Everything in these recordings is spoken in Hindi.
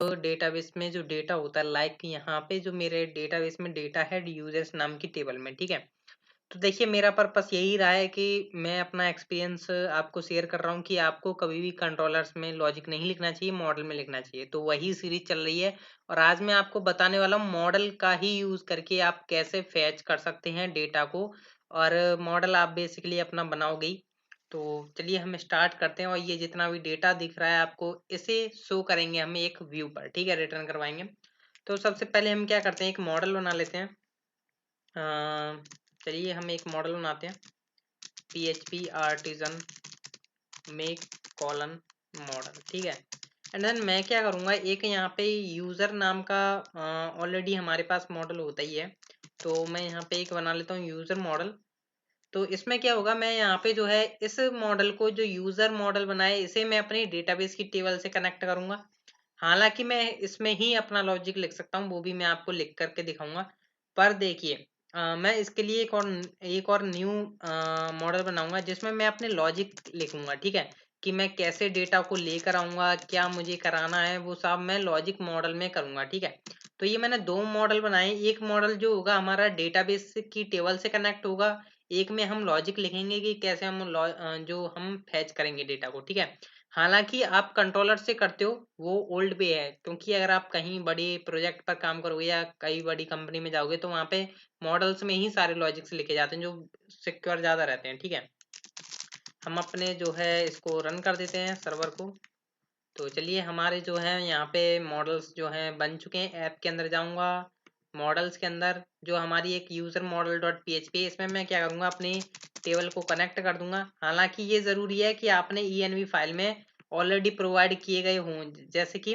डेटाबेस में जो डेटा होता है, लाइक यहाँ पे जो मेरे डेटाबेस में डेटा है यूजर्स नाम की टेबल में, ठीक है। तो देखिए मेरा पर्पस यही रहा है कि मैं अपना एक्सपीरियंस आपको शेयर कर रहा हूँ कि आपको कभी भी कंट्रोलर्स में लॉजिक नहीं लिखना चाहिए, मॉडल में लिखना चाहिए। तो वही सीरीज चल रही है और आज मैं आपको बताने वाला हूँ मॉडल का ही यूज करके आप कैसे फैच कर सकते हैं डेटा को, और मॉडल आप बेसिकली अपना बनाओगे ही। तो चलिए हम स्टार्ट करते हैं और ये जितना भी डेटा दिख रहा है आपको इसे शो करेंगे हम एक व्यू पर, ठीक है, रिटर्न करवाएंगे। तो सबसे पहले हम क्या करते हैं, एक मॉडल बना लेते हैं। चलिए हम एक मॉडल बनाते हैं, PHP artisan make colon model, ठीक है। एंड देन मैं क्या करूँगा, एक यहाँ पे यूज़र नाम का ऑलरेडी हमारे पास मॉडल होता ही है, तो मैं यहाँ पे एक बना लेता हूँ यूज़र मॉडल। तो इसमें क्या होगा, मैं यहाँ पे जो है इस मॉडल को, जो यूज़र मॉडल बनाए, इसे मैं अपनी डेटाबेस की टेबल से कनेक्ट करूँगा। हालांकि मैं इसमें ही अपना लॉजिक लिख सकता हूँ, वो भी मैं आपको लिख करके दिखाऊंगा। पर देखिए मैं इसके लिए एक और न्यू मॉडल बनाऊंगा जिसमें मैं अपने लॉजिक लिखूंगा, ठीक है। कि मैं कैसे डेटा को लेकर आऊंगा, क्या मुझे कराना है, वो सब मैं लॉजिक मॉडल में करूंगा, ठीक है। तो ये मैंने दो मॉडल बनाए। एक मॉडल जो होगा हमारा डेटाबेस की टेबल से कनेक्ट होगा, एक में हम लॉजिक लिखेंगे कि कैसे हम जो हम फैच करेंगे डेटा को, ठीक है। हालांकि आप कंट्रोलर से करते हो वो ओल्ड वे है, क्योंकि अगर आप कहीं बड़े प्रोजेक्ट पर काम करोगे या कई बड़ी कंपनी में जाओगे तो वहाँ पे मॉडल्स में ही सारे लॉजिक्स लिखे जाते हैं जो सिक्योर ज़्यादा रहते हैं, ठीक है। हम अपने जो है इसको रन कर देते हैं सर्वर को। तो चलिए हमारे जो है यहाँ पे मॉडल्स जो हैं बन चुके हैं। ऐप के अंदर जाऊँगा, मॉडल्स के अंदर जो हमारी एक यूज़र मॉडल डॉट PHP, इसमें मैं क्या करूँगा, अपनी टेबल को कनेक्ट कर दूंगा। हालांकि ये ज़रूरी है कि आपने ENV फाइल में ऑलरेडी प्रोवाइड किए गए हों, जैसे कि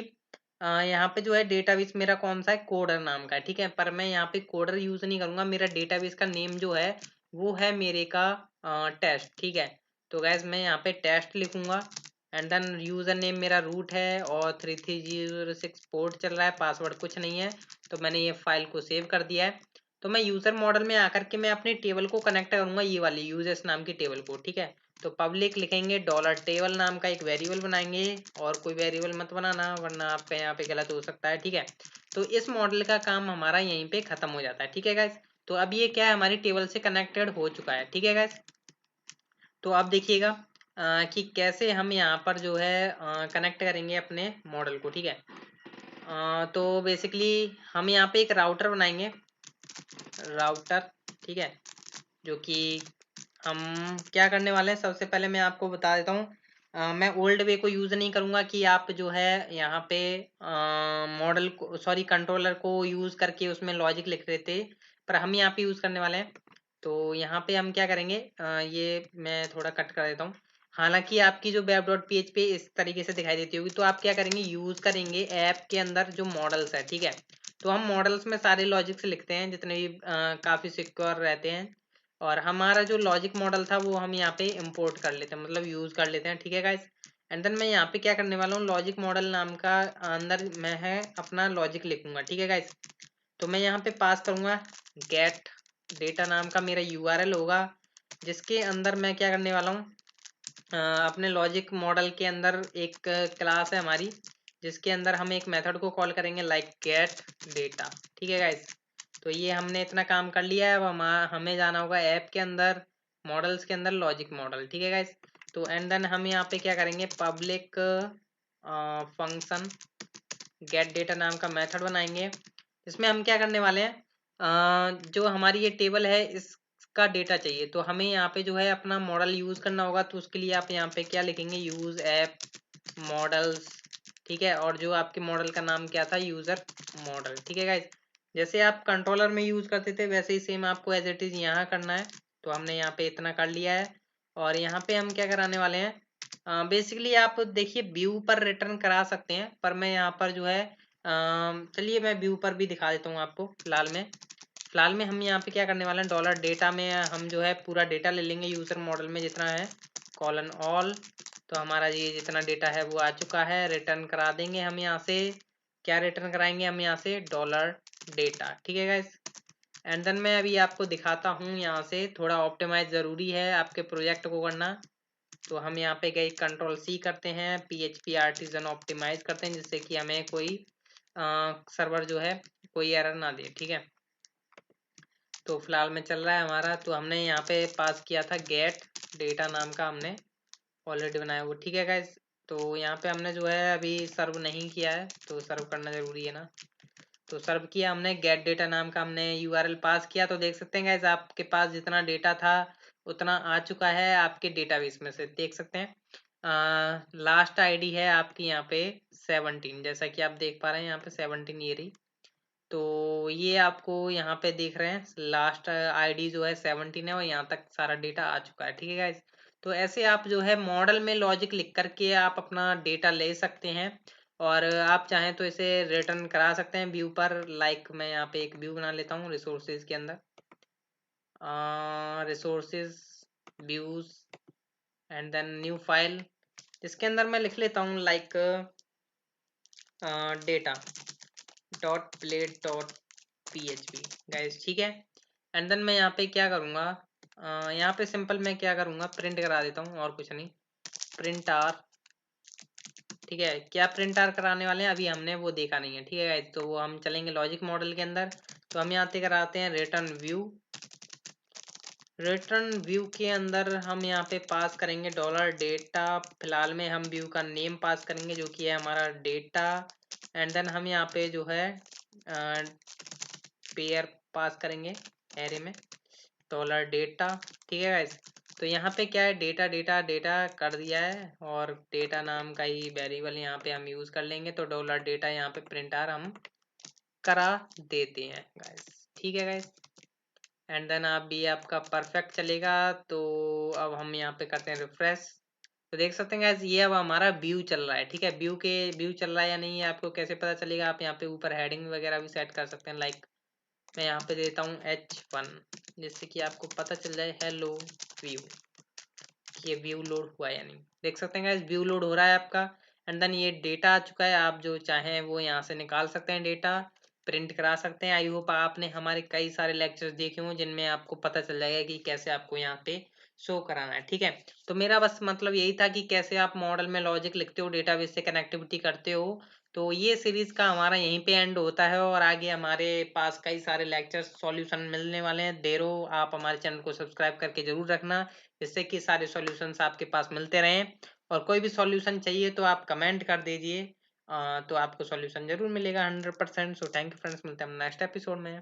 यहाँ पे जो है डेटाबेस मेरा कौन सा है, कोडर नाम का है, ठीक है। पर मैं यहाँ पे कोडर यूज़ नहीं करूँगा, मेरा डेटाबेस का नेम जो है वो है मेरे का टेस्ट, ठीक है। तो गैस मैं यहाँ पे टेस्ट लिखूंगा। एंड देन यूज़र नेम मेरा रूट है और 3306 पोर्ट चल रहा है, पासवर्ड कुछ नहीं है। तो मैंने ये फाइल को सेव कर दिया है। तो मैं यूज़र मॉडल में आकर के मैं अपनी टेबल को कनेक्ट करूँगा, ये वाली यूजर्स नाम की टेबल को, ठीक है। तो पब्लिक लिखेंगे, डॉलर टेबल नाम का एक वेरिएबल बनाएंगे, और कोई वेरिएबल मत बनाना वरना आपका यहाँ पे गलत हो सकता है, ठीक है। तो इस मॉडल का काम हमारा यहीं पे खत्म हो जाता है, ठीक है गाइस। तो अब ये क्या है, हमारी टेबल से कनेक्टेड हो चुका है, ठीक है गाइस। तो आप देखिएगा कि कैसे हम यहाँ पर जो है कनेक्ट करेंगे अपने मॉडल को, ठीक है। तो बेसिकली हम यहाँ पे एक राउटर बनाएंगे, राउटर, ठीक है। जो कि हम क्या करने वाले हैं, सबसे पहले मैं आपको बता देता हूँ। मैं ओल्ड वे को यूज़ नहीं करूँगा कि आप जो है यहाँ पे मॉडल को, सॉरी, कंट्रोलर को यूज़ करके उसमें लॉजिक लिख रहे थे, पर हम यहाँ पे यूज़ करने वाले हैं। तो यहाँ पे हम क्या करेंगे, ये मैं थोड़ा कट कर देता हूँ। हालांकि आपकी जो वेब डॉट PHP इस तरीके से दिखाई देती होगी, तो आप क्या करेंगे, यूज़ करेंगे ऐप के अंदर जो मॉडल्स है, ठीक है। तो हम मॉडल्स में सारे लॉजिक्स लिखते हैं जितने भी काफ़ी सिक्योर रहते हैं, और हमारा जो लॉजिक मॉडल था वो हम यहाँ पे इंपोर्ट कर लेते हैं, मतलब यूज़ कर लेते हैं, ठीक है गाइस। एंड देन मैं यहाँ पे क्या करने वाला हूँ, लॉजिक मॉडल नाम का अंदर मैं है अपना लॉजिक लिखूंगा, ठीक है गाइस। तो मैं यहाँ पे पास करूँगा गेट डेटा नाम का मेरा URL होगा, जिसके अंदर मैं क्या करने वाला हूँ, अपने लॉजिक मॉडल के अंदर एक क्लास है हमारी, जिसके अंदर हम एक मेथड को कॉल करेंगे लाइक गेट डेटा, ठीक है गाइस। तो ये हमने इतना काम कर लिया है। अब हमें जाना होगा ऐप के अंदर, मॉडल्स के अंदर, लॉजिक मॉडल, ठीक है गाइस। तो एंड देन हम यहाँ पे क्या करेंगे, पब्लिक फंक्शन गेट डेटा नाम का मेथड बनाएंगे। इसमें हम क्या करने वाले हैं, जो हमारी ये टेबल है इसका डेटा चाहिए, तो हमें यहाँ पे जो है अपना मॉडल यूज़ करना होगा। तो उसके लिए आप यहाँ पे क्या लिखेंगे, यूज़ ऐप मॉडल्स, ठीक है। और जो आपके मॉडल का नाम क्या था, यूज़र मॉडल, ठीक है गाइस। जैसे आप कंट्रोलर में यूज़ करते थे वैसे ही सेम आपको एज इट इज़ यहाँ करना है। तो हमने यहाँ पे इतना कर लिया है, और यहाँ पे हम क्या कराने वाले हैं, बेसिकली आप देखिए व्यू पर रिटर्न करा सकते हैं, पर मैं यहाँ पर जो है चलिए मैं व्यू पर भी दिखा देता हूँ आपको। फिलहाल में हम यहाँ पे क्या करने वाले हैं, डॉलर डेटा में हम जो है पूरा डेटा ले लेंगे यूज़र मॉडल में जितना है, कॉलन ऑल। तो हमारा ये जितना डेटा है वो आ चुका है, रिटर्न करा देंगे हम यहाँ से। क्या रिटर्न कराएंगे हम यहाँ से, डॉलर डेटा, ठीक है गाइस। एंड देन मैं अभी आपको दिखाता हूँ, यहाँ से थोड़ा ऑप्टिमाइज ज़रूरी है आपके प्रोजेक्ट को करना। तो हम यहाँ पे गए, कंट्रोल C करते हैं, PHP आर्टिजन ऑप्टिमाइज करते हैं, जिससे कि हमें कोई सर्वर जो है कोई एरर ना दे, ठीक है। तो फिलहाल में चल रहा है हमारा। तो हमने यहाँ पे पास किया था गेट डेटा नाम का, हमने ऑलरेडी बनाया वो, ठीक है गाइज। तो यहाँ पे हमने जो है अभी सर्व नहीं किया है, तो सर्व करना जरूरी है ना। तो सर्व किया हमने, गेट डेटा नाम का हमने यूआरएल पास किया। तो देख सकते हैं गाइज आपके पास जितना डेटा था उतना आ चुका है आपके डेटाबेस में से, देख सकते हैं। लास्ट आईडी है आपकी यहाँ पे 17, जैसा कि आप देख पा रहे हैं यहाँ पे 17 ये रही। तो ये आपको यहाँ पे देख रहे हैं लास्ट आईडी जो है 17 है और यहाँ तक सारा डेटा आ चुका है, ठीक है गाइज। तो ऐसे आप जो है मॉडल में लॉजिक लिख करके आप अपना डेटा ले सकते हैं, और आप चाहें तो इसे रिटर्न करा सकते हैं व्यू पर। लाइक मैं यहाँ पे एक व्यू बना लेता हूँ रिसोर्सेज के अंदर, resources views and then new file, जिसके अंदर मैं लिख लेता हूँ like data dot blade dot php guys, ठीक है। एंड देन मैं यहाँ पे क्या करूँगा, यहाँ पे सिंपल मैं क्या करूँगा, प्रिंट करा देता हूँ और कुछ नहीं, प्रिंट आर, ठीक है। क्या प्रिंट आर कराने वाले हैं अभी हमने वो देखा नहीं है, ठीक है गाइस। तो वो हम चलेंगे लॉजिक मॉडल के अंदर। तो हम यहाँ पे कराते हैं रिटर्न व्यू। रिटर्न व्यू के अंदर हम यहाँ पे पास करेंगे डॉलर डेटा। फिलहाल में हम व्यू का नेम पास करेंगे जो कि है हमारा डेटा। एंड देन हम यहाँ पे जो है पेयर पास करेंगे एरे में डॉलर डेटा, ठीक है गाइस। तो यहाँ पे क्या है, डेटा डेटा डेटा कर दिया है, और डेटा नाम का ही वेरिएबल यहाँ पे हम यूज कर लेंगे। तो डॉलर डेटा यहाँ पे प्रिंट आर हम करा देते हैं गाइस, ठीक है गाइस। एंड देन आप भी आपका परफेक्ट चलेगा। तो अब हम यहाँ पे करते हैं रिफ्रेश। तो देख सकते हैं गाइस ये अब हमारा व्यू चल रहा है, ठीक है। व्यू चल रहा है या नहीं है आपको कैसे पता चलेगा, आप यहाँ पे ऊपर हेडिंग वगैरह भी सेट कर सकते हैं। लाइक मैं यहाँ पे देता हूँ H1, जिससे कि आपको पता चल जाए हेलो व्यू, ये व्यू लोड हुआ या नहीं। देख सकते हैं गाइस व्यू लोड हो रहा है आपका। एंड देन ये डेटा आ चुका है, आप जो चाहें वो यहाँ से निकाल सकते हैं, डेटा प्रिंट करा सकते हैं। आई होप आपने हमारे कई सारे लेक्चर्स देखे हों जिनमें आपको पता चल जाएगा कि कैसे आपको यहाँ पे शो कराना है, ठीक है। तो मेरा बस मतलब यही था कि कैसे आप मॉडल में लॉजिक लिखते हो, डेटाबेस से कनेक्टिविटी करते हो। तो ये सीरीज का हमारा यहीं पे एंड होता है, और आगे हमारे पास कई सारे लेक्चर्स सॉल्यूशन मिलने वाले हैं। देरो आप हमारे चैनल को सब्सक्राइब करके जरूर रखना, जिससे कि सारे सॉल्यूशंस आपके पास मिलते रहें। और कोई भी सॉल्यूशन चाहिए तो आप कमेंट कर दीजिए, तो आपको सॉल्यूशन जरूर मिलेगा 100%। सो थैंक यू फ्रेंड्स, मिलते हैं हम नेक्स्ट एपिसोड में।